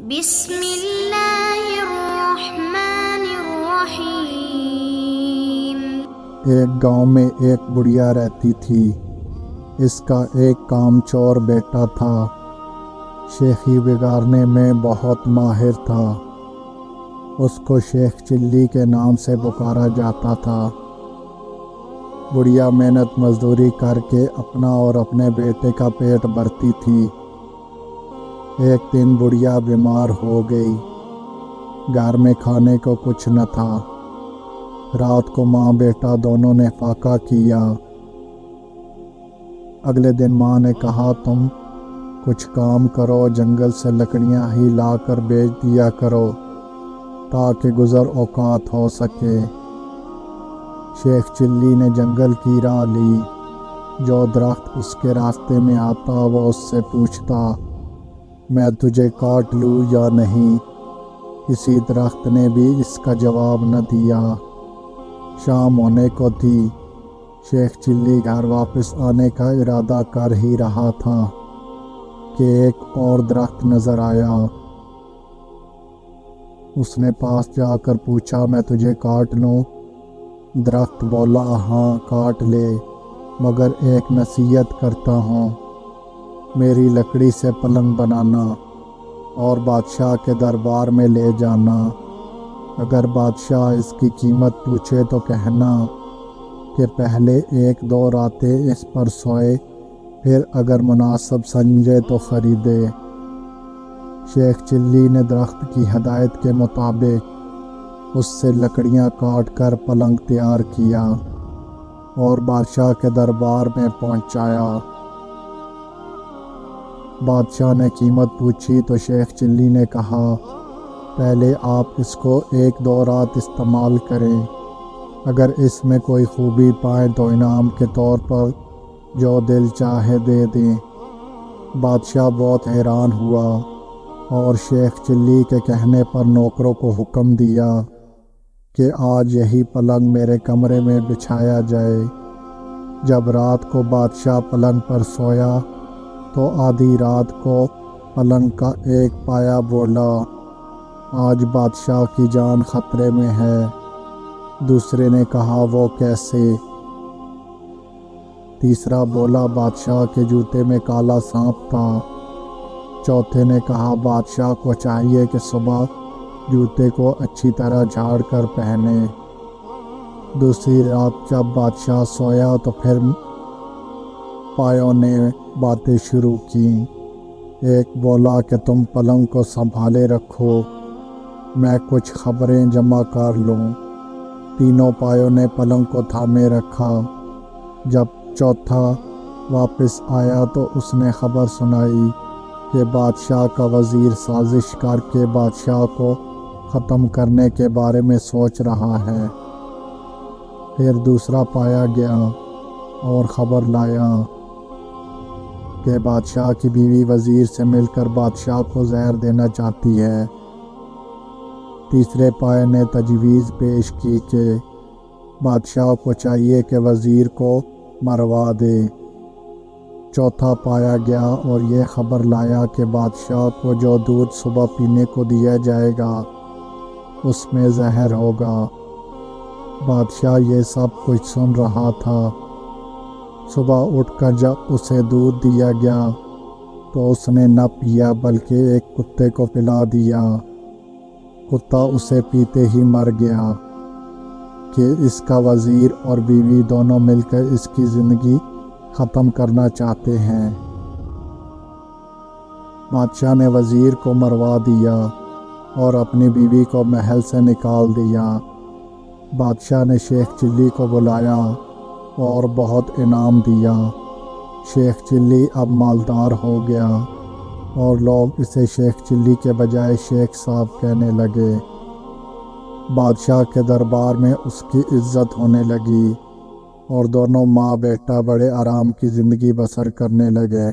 بسم اللہ الرحمن الرحیم۔ ایک گاؤں میں ایک بڑھیا رہتی تھی۔ اس کا ایک کام چور بیٹا تھا۔ شیخی بگاڑنے میں بہت ماہر تھا۔ اس کو شیخ چلی کے نام سے پکارا جاتا تھا۔ بڑھیا محنت مزدوری کر کے اپنا اور اپنے بیٹے کا پیٹ بھرتی تھی۔ ایک دن بڑھیا بیمار ہو گئی۔ گھر میں کھانے کو کچھ نہ تھا۔ رات کو ماں بیٹا دونوں نے فاقہ کیا۔ اگلے دن ماں نے کہا تم کچھ کام کرو، جنگل سے لکڑیاں ہی لا کر بیچ دیا کرو تاکہ گزر اوقات ہو سکے۔ شیخ چلی نے جنگل کی راہ لی۔ جو درخت اس کے راستے میں آتا وہ اس سے پوچھتا میں تجھے کاٹ لوں یا نہیں۔ کسی درخت نے بھی اس کا جواب نہ دیا۔ شام ہونے کو تھی۔ شیخ چلی گھر واپس آنے کا ارادہ کر ہی رہا تھا کہ ایک اور درخت نظر آیا۔ اس نے پاس جا کر پوچھا میں تجھے کاٹ لوں؟ درخت بولا ہاں کاٹ لے، مگر ایک نصیحت کرتا ہوں، میری لکڑی سے پلنگ بنانا اور بادشاہ کے دربار میں لے جانا۔ اگر بادشاہ اس کی قیمت پوچھے تو کہنا کہ پہلے 1-2 راتیں اس پر سوئے، پھر اگر مناسب سمجھے تو خریدے۔ شیخ چلی نے درخت کی ہدایت کے مطابق اس سے لکڑیاں کاٹ کر پلنگ تیار کیا اور بادشاہ کے دربار میں پہنچایا۔ بادشاہ نے قیمت پوچھی تو شیخ چلی نے کہا پہلے آپ اس کو 1-2 رات استعمال کریں، اگر اس میں کوئی خوبی پائیں تو انعام کے طور پر جو دل چاہے دے دیں۔ بادشاہ بہت حیران ہوا اور شیخ چلی کے کہنے پر نوکروں کو حکم دیا کہ آج یہی پلنگ میرے کمرے میں بچھایا جائے۔ جب رات کو بادشاہ پلنگ پر سویا تو آدھی رات کو پلنگ کا ایک پایا بولا آج بادشاہ کی جان خطرے میں ہے۔ دوسرے نے کہا وہ کیسے؟ تیسرا بولا بادشاہ کے جوتے میں کالا سانپ تھا۔ چوتھے نے کہا بادشاہ کو چاہیے کہ صبح جوتے کو اچھی طرح جھاڑ کر پہنے۔ دوسری رات جب بادشاہ سویا تو پھر پایوں نے باتیں شروع کی۔ ایک بولا کہ تم پلنگ کو سنبھالے رکھو، میں کچھ خبریں جمع کر لوں۔ تینوں پایوں نے پلنگ کو تھامے رکھا۔ جب چوتھا واپس آیا تو اس نے خبر سنائی کہ بادشاہ کا وزیر سازش کر کے بادشاہ کو ختم کرنے کے بارے میں سوچ رہا ہے۔ پھر دوسرا پایا گیا اور خبر لایا کہ بادشاہ کی بیوی وزیر سے مل کر بادشاہ کو زہر دینا چاہتی ہے۔ تیسرے پائے نے تجویز پیش کی کہ بادشاہ کو چاہیے کہ وزیر کو مروا دے۔ چوتھا پایا گیا اور یہ خبر لایا کہ بادشاہ کو جو دودھ صبح پینے کو دیا جائے گا اس میں زہر ہوگا۔ بادشاہ یہ سب کچھ سن رہا تھا۔ صبح اٹھ کر جب اسے دودھ دیا گیا تو اس نے نہ پیا بلکہ ایک کتے کو پلا دیا۔ کتا اسے پیتے ہی مر گیا کہ اس کا وزیر اور بیوی دونوں مل کر اس کی زندگی ختم کرنا چاہتے ہیں۔ بادشاہ نے وزیر کو مروا دیا اور اپنی بیوی کو محل سے نکال دیا۔ بادشاہ نے شیخ چلی کو بلایا اور بہت انعام دیا۔ شیخ چلی اب مالدار ہو گیا اور لوگ اسے شیخ چلی کے بجائے شیخ صاحب کہنے لگے۔ بادشاہ کے دربار میں اس کی عزت ہونے لگی اور دونوں ماں بیٹا بڑے آرام کی زندگی بسر کرنے لگے۔